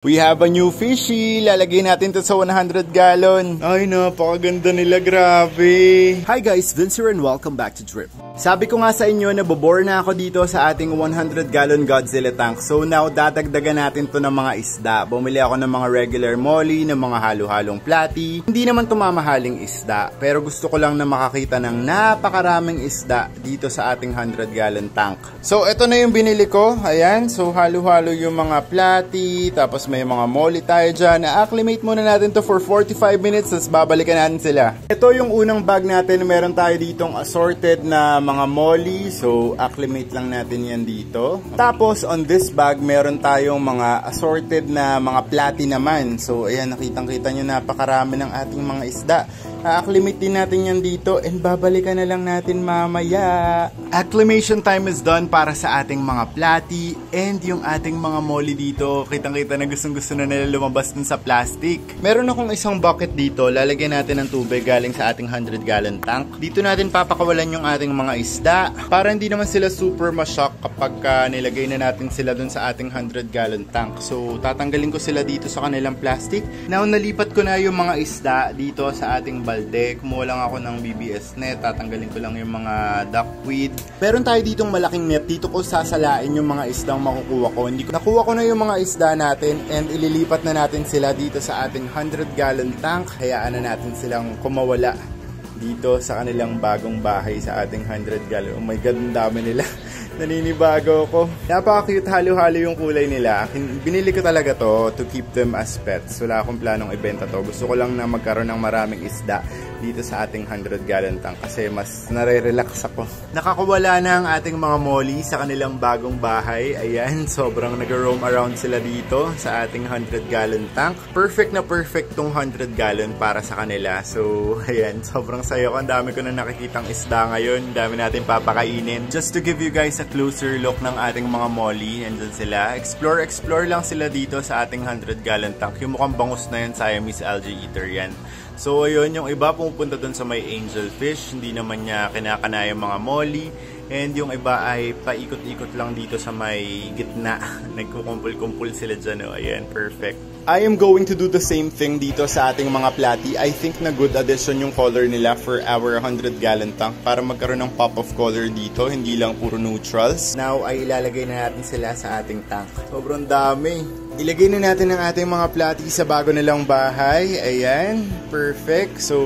We have a new fishy. Lalagay natin to sa 100 gallon. Ay, napakaganda nila. Grabe. Hi guys, Vince here and welcome back to Drip. Sabi ko nga sa inyo na bobore na ako dito sa ating 100 gallon Godzilla tank. So now, dadagdagan natin to ng mga isda. Bumili ako ng mga regular molly, ng mga halo-halong platy. Hindi naman to mamahaling isda. Pero gusto ko lang na makakita ng napakaraming isda dito sa ating 100 gallon tank. So, ito na yung binili ko. Ayan. So, halo-halo yung mga platy. Tapos may mga molly tayo dyan. Na-acclimate muna natin to for 45 minutes. Tapos babalikan natin sila. Ito yung unang bag natin. Meron tayo ditong assorted na mga molly. So, acclimate lang natin yan dito. Tapos, on this bag, meron tayong mga assorted na mga platy naman. So, ayan, nakitang-kita nyo napakarami ng ating mga isda. A-acclimate din natin yan dito and babalikan na lang natin mamaya. Acclimation time is done para sa ating mga platy and yung ating mga molly dito. Kitang-kita na gustong-gusto na nila lumabas dun sa plastic. Meron akong isang bucket dito. Lalagyan natin ng tubig galing sa ating 100 gallon tank. Dito natin papakawalan yung ating mga isda para hindi naman sila super ma-shock kapag nilagay na natin sila dun sa ating 100 gallon tank. So, tatanggalin ko sila dito sa kanilang plastic. Now, nalipat ko na yung mga isda dito sa ating balde. Kumuha lang ako ng BBS net. Tatanggalin ko lang yung mga duckweed. Meron tayo ditong malaking net. Dito ko sasalain yung mga isdang makukuha ko. Nakuha ko na yung mga isda natin and ililipat na natin sila dito sa ating 100 gallon tank. Hayaan na natin silang kumawala dito sa kanilang bagong bahay sa ating 100 gallon. Oh my God, ang dami nila. Naninibago ko. Napaka-cute, halo-halo yung kulay nila. Binili ko talaga to keep them as pets. Wala akong planong ibenta to. Gusto ko lang na magkaroon ng maraming isda dito sa ating 100 gallon tank kasi mas nare-relax ako. Nakakawala na ang ating mga molly sa kanilang bagong bahay. Ayan, sobrang nag-roam around sila dito sa ating 100 gallon tank. Perfect na perfect tong 100 gallon para sa kanila. So, ayan, sobrang saya ko. Ang dami ko na nakikitang isda ngayon. Ang dami natin papakainin. Just to give you guys a closer look ng ating mga molly. Andun sila. Explore lang sila dito sa ating 100 gallon tank. Yung mukhang bangus na yan, Siamese algae eater yan. So, ayun, yung iba pumupunta dun sa may angelfish. Hindi naman niya kinakana yung mga molly. And yung iba ay paikot-ikot lang dito sa may gitna. Nagkukumpul-kumpul sila dyan. Oh, ayan, perfect. I am going to do the same thing dito sa ating mga platy. I think na good addition yung color nila for our 100 gallon tank para magkaroon ng pop of color dito, hindi lang puro neutrals. Now ay ilalagay na natin sila sa ating tank. Sobrang dami. Ilagay na natin ang ating mga platy sa bago nilang bahay. Ayan, perfect. So,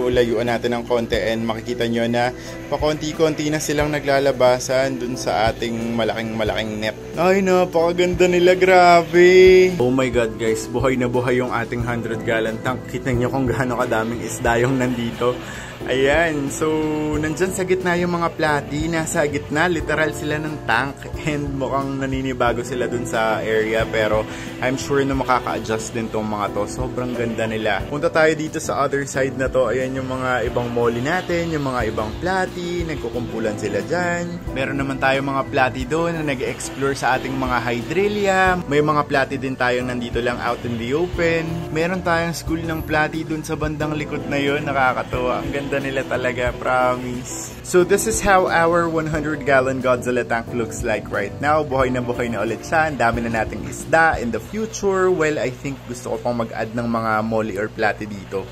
layuan natin ng konti and makikita nyo na pakonti-konti na silang naglalabasan dun sa ating malaking net. Ay, napakaganda nila. Grabe. Oh my God, guys. Buhay na buhay yung ating 100 gallon tank. Kita nyo kung gaano kadaming isda yung nandito. Ayan, so nandyan sa gitna yung mga platy, nasa gitna, literal sila ng tank and mukhang naninibago sila dun sa area pero I'm sure na makaka-adjust din tong mga to. Sobrang ganda nila. Punta tayo dito sa other side na to. Ayan yung mga ibang molly natin, yung mga ibang platy, nagkukumpulan sila dyan. Meron naman tayo mga platy doon na nag-explore sa ating mga hydrilla. May mga platy din tayong nandito lang out in the open. Meron tayong school ng platy doon sa bandang likod na yun. Nakakatuwa. Ang ganda nila talaga, promise. So this is how our 100 gallon Godzilla tank looks like right now. Buhay na ulit siya. Ang dami na nating isda in the future. Well, I think gusto ko pang mag-add ng mga molly or platy dito.